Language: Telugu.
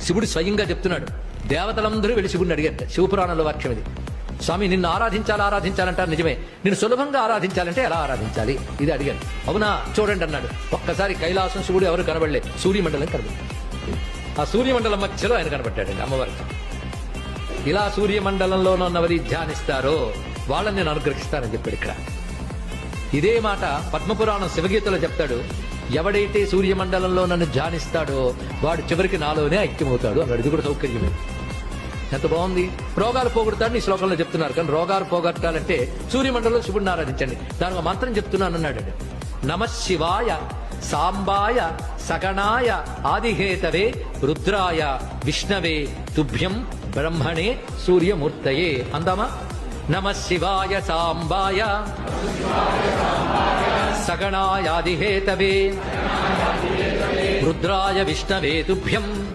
శివుడు స్వయంగా చెప్తున్నాడు. దేవతలందరూ వెళ్ళి శివుడిని అడిగారు. శివపురాణంలో వాక్యం ఇది. స్వామి నిన్ను ఆరాధించాలంటారు నిజమే, నిన్ను సులభంగా ఆరాధించాలంటే ఎలా ఆరాధించాలి ఇది అడిగాను. అవునా చూడండి అన్నాడు. ఒక్కసారి కైలాసం శివుడు ఎవరు కనబడలే, సూర్యమండలం కనబడింది. ఆ సూర్యమండలం మధ్యలో ఆయన కనబడ్డాడండి అమ్మవారికి. ఇలా సూర్యమండలంలో ఉన్నవరి ధ్యానిస్తారో వాళ్ళని నేను అనుగ్రహిస్తానని చెప్పాడు. ఇక్కడ ఇదే మాట పద్మపురాణం శివగీతలో చెప్తాడు. ఎవడైతే సూర్యమండలంలో నన్ను ధ్యానిస్తాడో వాడు చివరికి నాలోనే ఐక్యమవుతాడు అన్నాడు. ఇది కూడా సౌకర్యమే. ఎంత బాగుంది. రోగాలు పోగొడతాడని ఈ శ్లోకంలో చెప్తున్నారు. కానీ రోగాలు పోగొట్టాలంటే సూర్యమండలంలో శివుడిని ఆరాధించండి. దానికి మంత్రం చెప్తున్నాను అన్నాడు. నమః శివాయ సాంబాయ సగణాయ ఆదిహేతవే రుద్రాయ విష్ణవే తుభ్యం బ్రహ్మణే సూర్యమూర్తయే. అందామా? నమః శివాయ సాంబాయ సగణాయాదిహేతవే రుద్రాయ విష్ణవే తుభ్యం